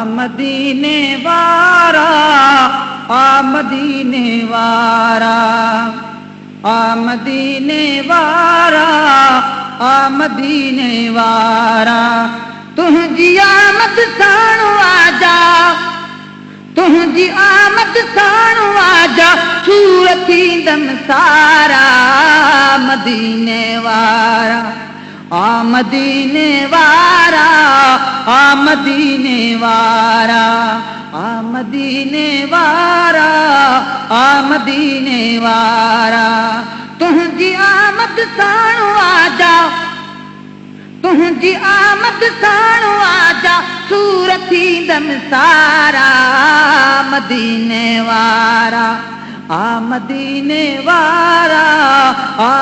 मदीने वारा, मदीने वारा, मदीने वारा, मदीने वारा। तुझी आमद साण आजा, तुझी आमद साण आजा, सूरत थींदम सारा। मदीने वारा, मदीने वारा, मदीने वारा, मदीने वारा, मदीने वारा। तुझी आमद साण आजा, तुझी आमद साण आजा, सूरत थींदम सारा। मदीने वारा, मदीने वारा,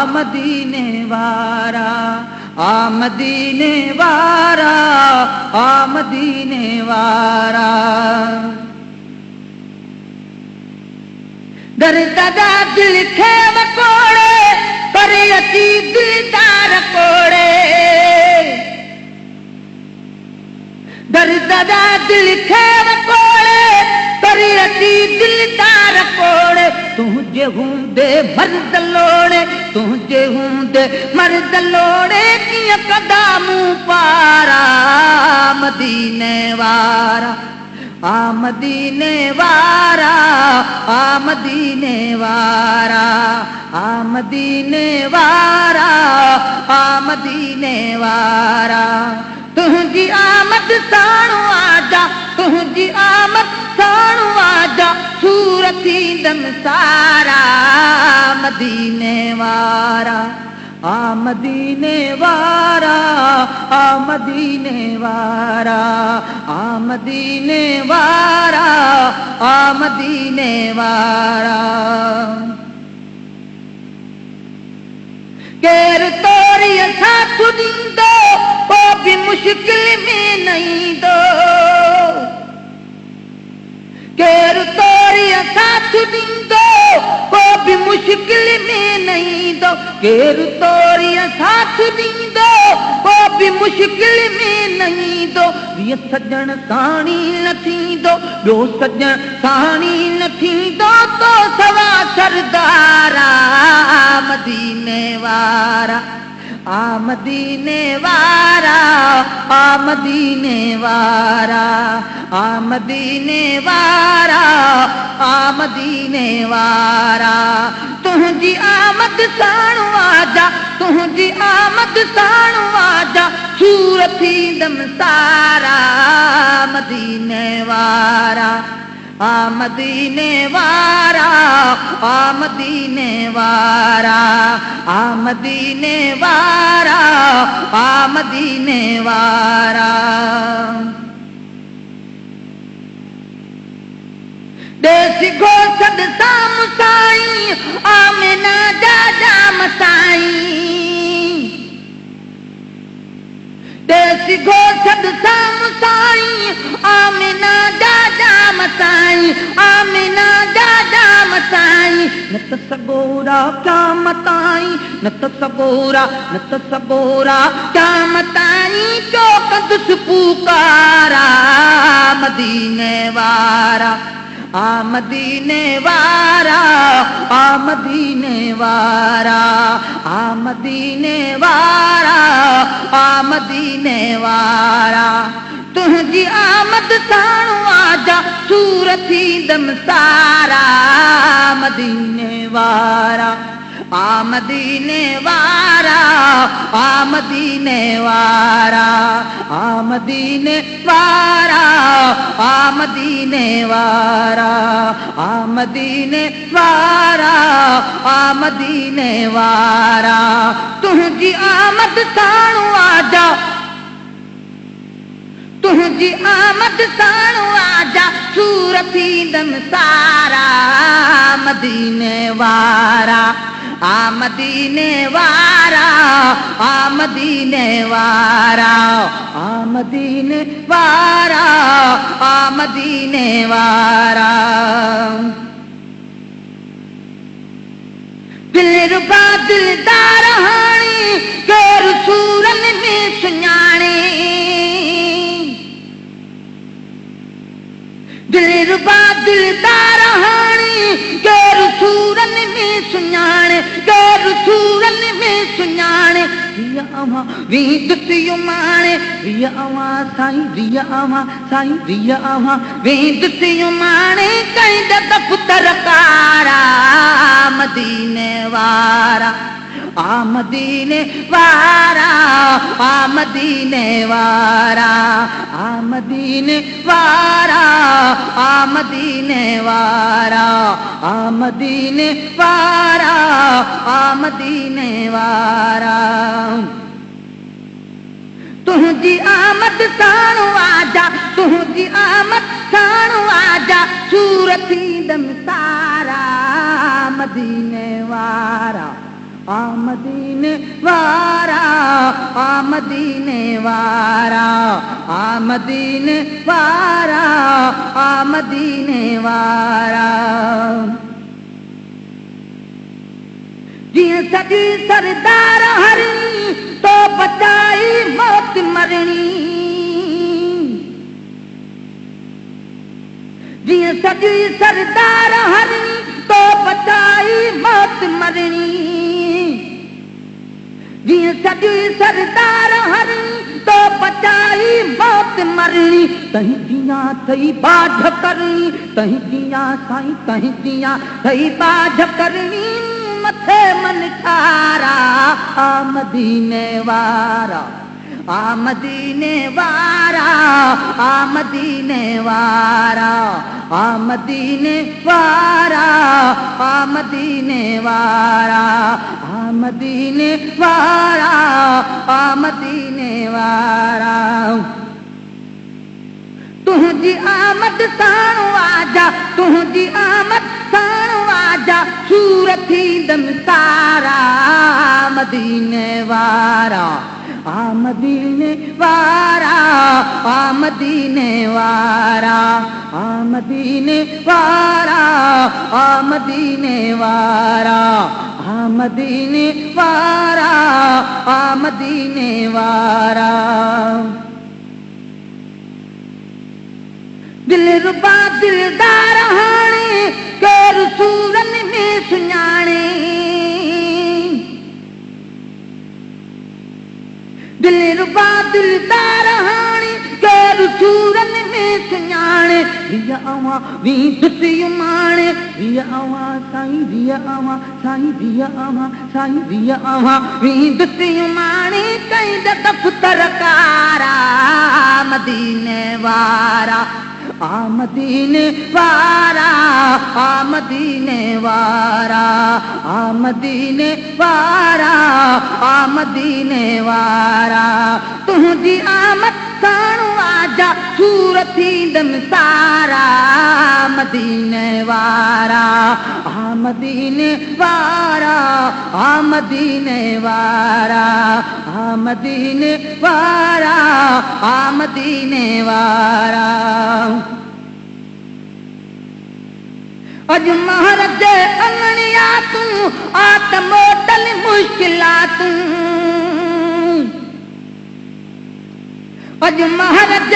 मदीने वारा, मदीने वारा, मदीने वारा। दर्दा दिल खे वकोड़े, पर अची दिलदार कोड़े। दर्दा दिल खे वकोड़े, पर अची दिलदार कोड़े। तुझे हूंदे मर्द लोड़े, तुझे हूंदे मर्द लोड़े, कीअं कदा मूं पारा। मदीने वारा, मदीने वारा, मदीने वारा, मदीने वारा, मदीने वारा। तुझी आमद साण आजा, तुझी आमद साण आजा, सूरत थींदम सारा। मदीने वारा, मदीने वारा, मदीने वारा, मदीने वारा, मदीने वारा। केर तोरी साथ ॾींदो, को बि मुश्किल में न ईंदो। केर तोरी साथ ॾींदो, को बि मुश्किल में न ईंदो। केर तोरी साथ ॾींदो, को बि मुश्किल में न ईंदो। ॿियो सजण साणी न थींदो, ॿियो सजण साणी न थींदो, तो सवा सरदारा। मदीने वारा, मदीने वारा, मदीने वारा, मदीने वारा, मदीने वारा। तुझी आमद साण आजा, तुझी आमद साण आजा, सूरत थींदम सारा। मदीने वारा, मदीने वारा, मदीने वारा, मदीने वारा, मदीने वारा। देसी गोसद साम साईं, आमिना जा जाम साईं। देसी गोसद साम साईं, आमिना जा जाम साईं, आमिना जा जाम साईं। न त सगोरा काम ताईं, न त सगोरा, न त सगोरा काम ताईं, चौकदुस पुकारा। मदीने वारा, मदीने वारा, मदीने वारा, मदीने वारा, मदीने वारा। तुझी आमद साण आजा, सूरत थींदम सारा। मदीने वारा, मदीने वारा, मदीने वारा, मदीने वारा, मदीने वारा, मदीने वारा, मदीने वारा। तुझी आमद साण आजा, तुझी आमद साण आजा, सूरत थींदम सारा। मदीने वारा, मदीने वारा, मदीने वारा, मदीने वारा, मदीने वारा। दिल रुबा दिलदार हाणी, केर सूरन में दिलदार हाणी गैर सूरन में सुञाणे गैर सूरन में सुञाणे रिया अवां वेंदुसि माणे रिया अवां साईं रिया अवां साईं रिया अवां वेंदुसि माणे कंहिंजा दफ़्तर कारा मदीने वारा आ मदीने वारा आ मदीने वारा आ मदीने वारा आ मदीने वारा आ मदीने वारा आ मदीने वारा तुझी आमद साणु आजा तुझी आमद साणु आजा सूरत दम सारा मदीने वारा आ मदीने वारा आ मदीने वारा आ मदीने वारा आ मदीने वारा जियां सॼी सरदार हरणी तो बचाई मौत मरणी जियां सॼी सरदार हरणी तो बचाई मौत मरणी जियां सॼी सरदार हरणी तो बचाई मौत मरणी तहीं जियां थई बाझ करणी तहीं जियां साईं तहीं जियां थई बाझ करणी मथे मन ठारा आ मदीने वारा आ मदीने वारा आ मदीने वारा आ मदीने वारा आ मदीने वारा आ मदीने वारा आ मदीने वारा तुझी आमद साणु आजा तुझी आमद साणु आजा सूरत दम सारा मदीने वारा आ मदीने वारा आ मदीने वारा आ मदीने वारा आ मदीने वारा आ मदीने वारा आ मदीने वारा दिलरुबा दिलदार हाणे गैर सूरन में सुञाणे दिलरुबा दिलदार हाणे गैर सूरन में सुञाणे रिया अवां वेंदुसि माणे रिया अवां साईं रिया अवां साईं रिया अवां साईं रिया अवां वेंदुसि माणे कंहिंजा दफ़्तर कारा मदीने वारा आ मदीने वारा आ मदीने वारा आ मदीने वारा आ मदीने वारा तुझी आमद साणु आजा सूरत दम सारा मदीने वारा आ मदीने वारा आ मदीने वारा आ मदीने वारा आ मदीने वारा अज महाराज अंगणिया तूं आत मोटल मुश्किलातूं अज महाराज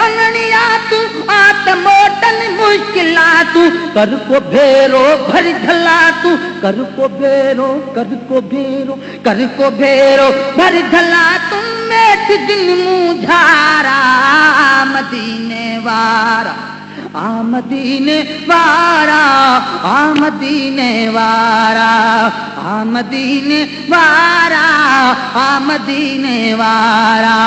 अंगणिया तूं आत मोटल मुश्किलातूं कर को भेरो भर झला तूं कर को भेरो कर को भेरो कर को भेरो भर झला तूं मेट दिन मुझारा मदीने वारा आ मदीने वारा आ मदीने वारा आ मदीने वारा आ मदीने वारा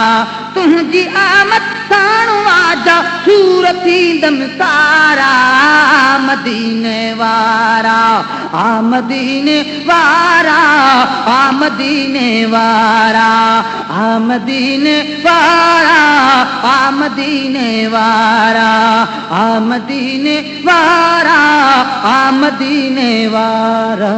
तुझी आमद साणु आजा सूरत दम सारा मदीने वारा आ मदीने वारा आ मदीने वारा आ मदीने वारा आ मदीने वारा आ मदीने वारा आ मदीने वारा